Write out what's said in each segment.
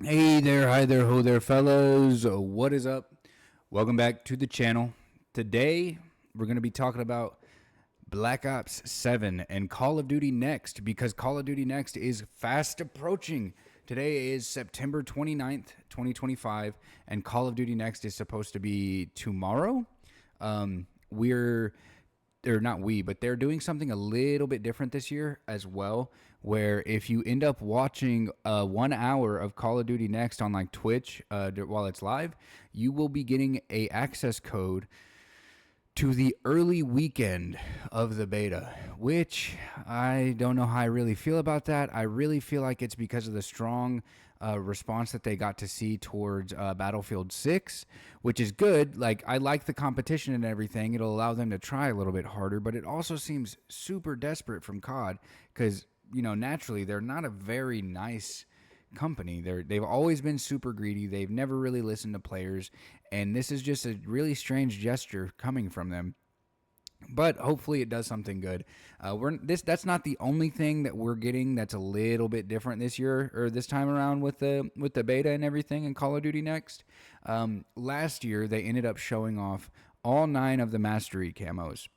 Hey there, hi there, ho there, fellas. What is up? Welcome back to the channel. Today, we're going to be talking about Black Ops 7 and Call of Duty Next because Call of Duty Next is fast approaching. Today is September 29th, 2025, and Call of Duty Next is supposed to be tomorrow. We're or not we, but they're doing something a little bit different this year as well. Where if you end up watching 1 hour of Call of Duty Next on like Twitch while it's live, you will be getting a access code to the early weekend of the beta, which I don't know how I really feel about that. I really feel like it's because of the strong response that they got to see towards Battlefield 6, which is good. Like, I like the competition and everything. It'll allow them to try a little bit harder, but it also seems super desperate from COD because, naturally, they're not a very nice company. They've always been super greedy. They've never really listened to players, and this is just a really strange gesture coming from them. But hopefully it does something good. That's not the only thing that we're getting that's a little bit different this year or this time around with the beta and everything in Call of Duty Next. Last year they ended up showing off all 9 of the mastery camos,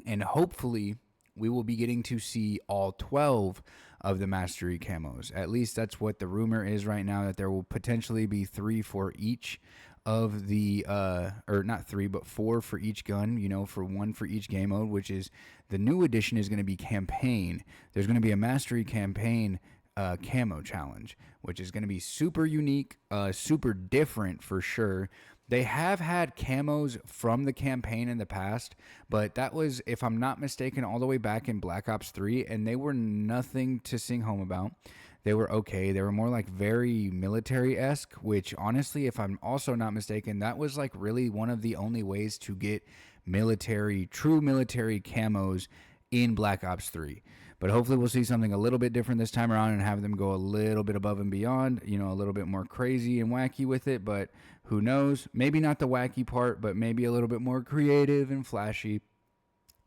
and hopefully we will be getting to see all 12 of the mastery camos. At least that's what the rumor is right now, that there will potentially be 3 for each of the or not 3 but 4 for each gun, for 1 for each game mode, which is the new edition is going to be campaign. There's going to be a mastery campaign camo challenge, which is going to be super unique, super different for sure. They have had camos from the campaign in the past, but that was, if I'm not mistaken, all the way back in Black Ops 3, and they were nothing to sing home about. They were okay. They were more like very military-esque, which honestly, if I'm also not mistaken, that was like really one of the only ways to get true military camos in Black Ops 3. But hopefully we'll see something a little bit different this time around and have them go a little bit above and beyond, a little bit more crazy and wacky with it. But who knows? Maybe not the wacky part, but maybe a little bit more creative and flashy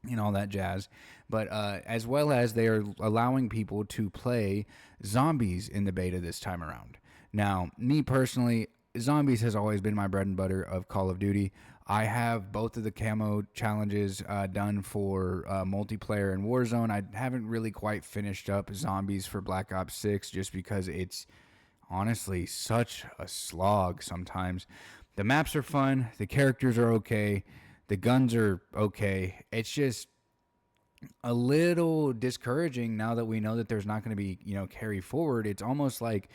and all that jazz. But as well as they are allowing people to play zombies in the beta this time around. Now, me personally, zombies has always been my bread and butter of Call of Duty. I have both of the camo challenges done for multiplayer and Warzone. I haven't really quite finished up zombies for Black Ops 6 just because it's honestly such a slog sometimes. The maps are fun, the characters are okay, the guns are okay. It's just a little discouraging now that we know that there's not going to be, carry forward. It's almost like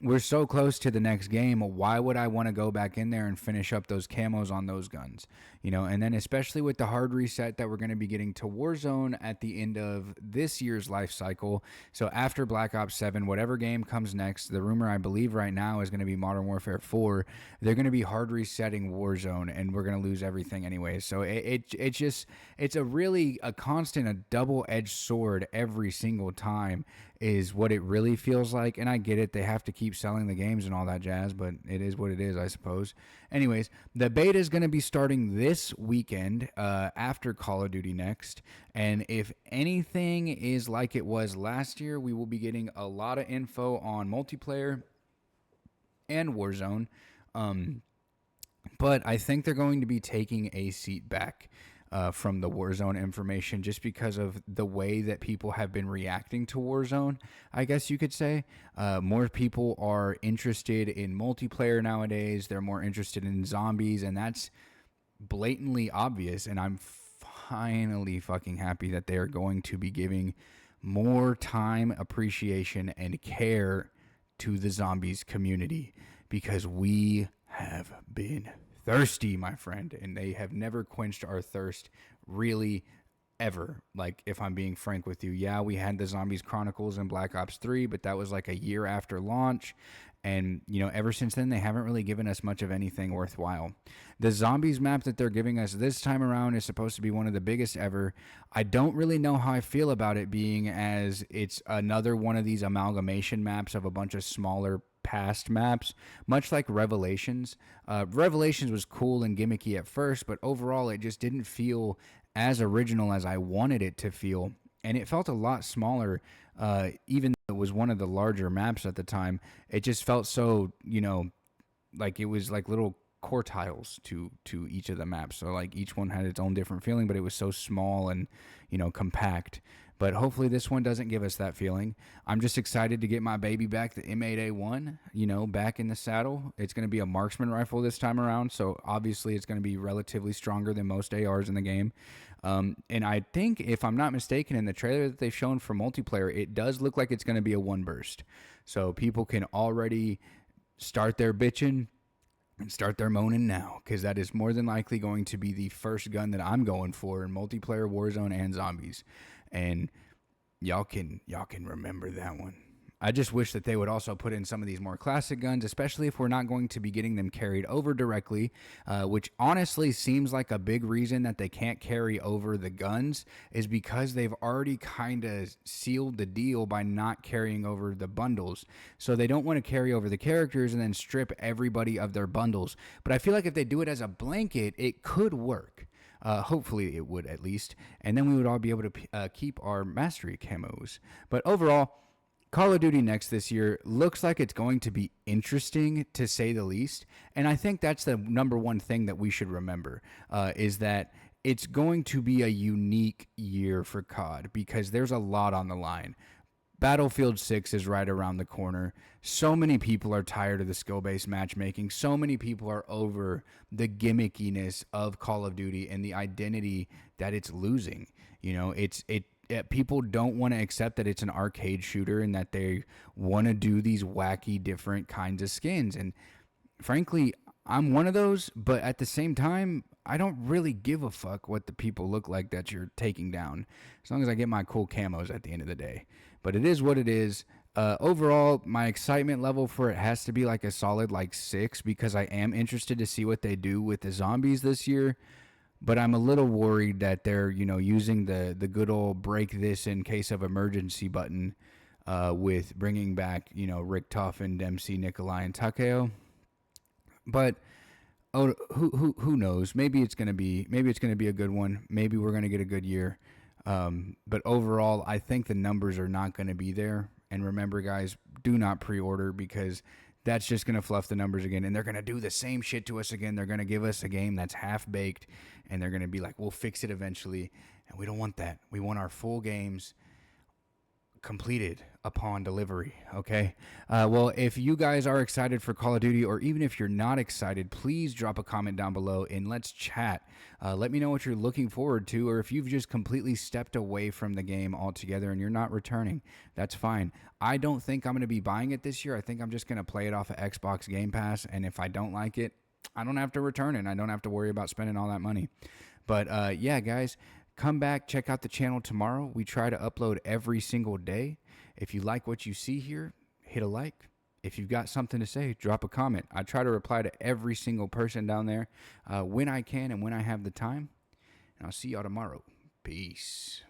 we're so close to the next game. Why would I want to go back in there and finish up those camos on those guns? And then especially with the hard reset that we're going to be getting to Warzone at the end of this year's life cycle. So after Black Ops 7, whatever game comes next, the rumor I believe right now is going to be Modern Warfare 4. They're going to be hard resetting Warzone, and we're going to lose everything anyway. So it's a really a constant, a double-edged sword every single time is what it really feels like. And I get it, they have to keep selling the games and all that jazz, but it is what it is, I suppose. Anyways, the beta is going to be starting this weekend after Call of Duty Next, and if anything is like it was last year, we will be getting a lot of info on multiplayer and Warzone. But I think they're going to be taking a seat back from the Warzone information just because of the way that people have been reacting to Warzone, I guess you could say. More people are interested in multiplayer nowadays. They're more interested in zombies, and that's blatantly obvious. And I'm finally fucking happy that they are going to be giving more time, appreciation, and care to the zombies community because we have been thirsty, my friend, and they have never quenched our thirst, really, ever. Like, if I'm being frank with you, yeah, we had the Zombies Chronicles in Black Ops 3, but that was like a year after launch, and, ever since then, they haven't really given us much of anything worthwhile. The Zombies map that they're giving us this time around is supposed to be one of the biggest ever. I don't really know how I feel about it being as it's another one of these amalgamation maps of a bunch of smaller past maps, much like Revelations. Revelations was cool and gimmicky at first, but overall it just didn't feel as original as I wanted it to feel. and it felt a lot smaller. Even though it was one of the larger maps at the time, it just felt so, like it was like little quartiles to each of the maps. So like each one had its own different feeling, but it was so small and compact. But hopefully this one doesn't give us that feeling. I'm just excited to get my baby back, the M8A1, back in the saddle. It's going to be a marksman rifle this time around, so obviously it's going to be relatively stronger than most ARs in the game. And I think, if I'm not mistaken, in the trailer that they've shown for multiplayer, it does look like it's going to be a one burst. So people can already start their bitching and start their moaning now, because that is more than likely going to be the first gun that I'm going for in multiplayer, Warzone, and zombies. And y'all can remember that one. I just wish that they would also put in some of these more classic guns, especially if we're not going to be getting them carried over directly, which honestly seems like a big reason that they can't carry over the guns is because they've already kind of sealed the deal by not carrying over the bundles. So they don't want to carry over the characters and then strip everybody of their bundles. But I feel like if they do it as a blanket, it could work. Hopefully it would, at least. And then we would all be able to keep our mastery camos. But overall, Call of Duty Next this year looks like it's going to be interesting, to say the least. And I think that's the number one thing that we should remember, is that it's going to be a unique year for COD because there's a lot on the line. Battlefield 6 is right around the corner. So many people are tired of the skill-based matchmaking. So many people are over the gimmickiness of Call of Duty and the identity that it's losing. People don't want to accept that it's an arcade shooter and that they want to do these wacky different kinds of skins. And frankly, I'm one of those, but at the same time, I don't really give a fuck what the people look like that you're taking down, as long as I get my cool camos at the end of the day. But it is what it is. Overall, my excitement level for it has to be like a solid 6, because I am interested to see what they do with the zombies this year. But I'm a little worried that they're, using the good old break this in case of emergency button with bringing back, Rick Toffin, Dempsey, Nikolai, and Takeo. But who knows? Maybe it's gonna be a good one. Maybe we're gonna get a good year. But overall, I think the numbers are not going to be there. And remember, guys, do not pre-order, because that's just going to fluff the numbers again. And they're going to do the same shit to us again. They're going to give us a game that's half-baked, and they're going to be like, we'll fix it eventually. And we don't want that. We want our full games completed upon delivery. Okay. Well, if you guys are excited for Call of Duty, or even if you're not excited, please drop a comment down below and let's chat. Let me know what you're looking forward to, or if you've just completely stepped away from the game altogether and you're not returning. That's fine. I don't think I'm going to be buying it this year. I think I'm just going to play it off of Xbox Game Pass, and if I don't like it, I don't have to return it. I don't have to worry about spending all that money. But yeah, guys, come back, check out the channel tomorrow. We try to upload every single day. If you like what you see here, hit a like. If you've got something to say, drop a comment. I try to reply to every single person down there when I can and when I have the time. And I'll see y'all tomorrow. Peace.